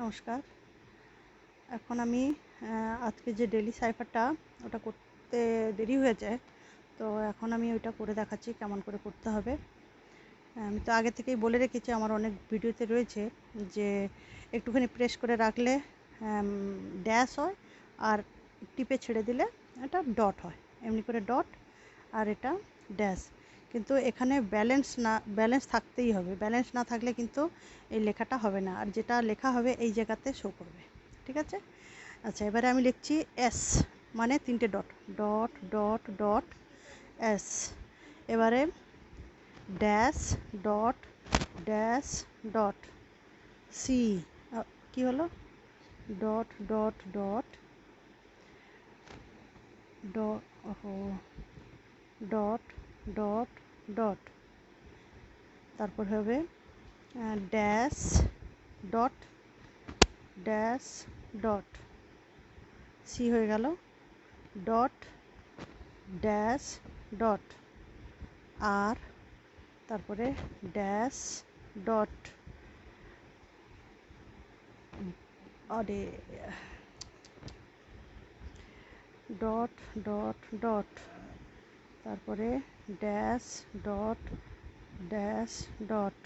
নমস্কার। এখন আমি আজকে যে ডেলি সাইফারটা ওটা করতে দেরি হয়ে যায়, তো এখন আমি ওইটা করে দেখাচ্ছি কেমন করে করতে হবে। আমি তো আগে থেকেই বলে রেখেছি, আমার অনেক ভিডিওতে রয়েছে যে একটুখানি প্রেস করে রাখলে ড্যাশ হয়, আর টিপে ছেড়ে দিলে এটা ডট হয়, এমনি করে ডট আর এটা ড্যাশ। কিন্তু এখানে ব্যালেন্স থাকতেই হবে, ব্যালেন্স না থাকলে কিন্তু এই লেখাটা হবে না, আর যেটা লেখা হবে এই জায়গাতে শো করবে। ঠিক আছে? আচ্ছা, এবারে আমি লিখছি এস, মানে 3টে dot, dot dot dot S. এবারে dash dot dash dot C, কি হলো, dot dot dot dot dot dot dot, তারপর হবে dash dot dash dot C হয়ে গেল, ডট ড্যাশ ডট আর, তারপরে ড্যাশ ডট, আরে ডট ডট ডট, তারপরে ড্যাশ ডট ড্যাশ ডট,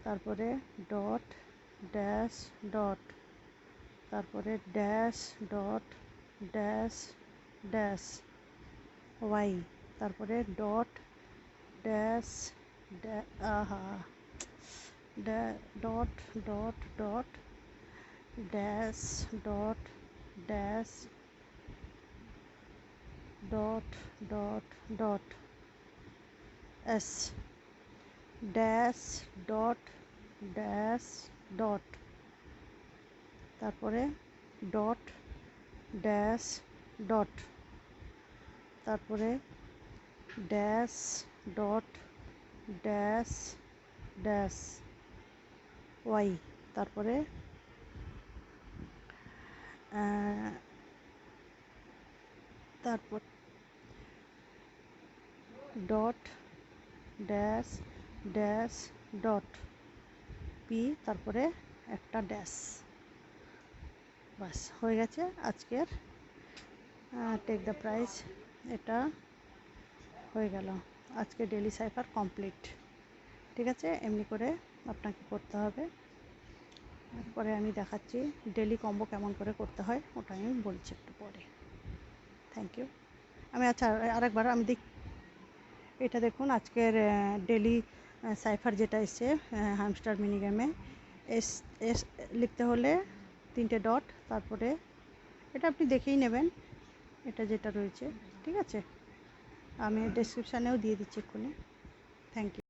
তারপরে ডট ড্যাশ ডট, তারপরে dash dot dash dash Y, তারপরে dot dash dot dot dot dash dot dash dot dot dot S, dash dot dash dot, তারপরে dot dash dot, তারপরে dash dot dash dash Y, তারপরে তারপর dot dash dash dot P, তারপরে একটা dash. বাস হয়ে গেছে আজকের টেক দ্য প্রাইজ। এটা হয়ে গেল আজকে ডেলি সাইফার কমপ্লিট। ঠিক আছে, এমনি করে আপনাকে করতে হবে। তারপরে আমি দেখাচ্ছি ডেলি কম্বো কেমন করে করতে হয়, ওটা আমি বলছি একটু পরে। Thank you. আমি আচ্ছা আরেকবার আমি এটা দেখুন, আজকের ডেলি সাইফার যেটা এসছে হ্যামস্টার মিনি গেমে, এস এস লিখতে হলে 3টে ডট, তারপরে এটা আপনি দেখেই নেবেন, এটা যেটা রয়েছে। ঠিক আছে, আমি ডেসক্রিপশানেও দিয়ে দিচ্ছি এক্ষুনি। Thank you.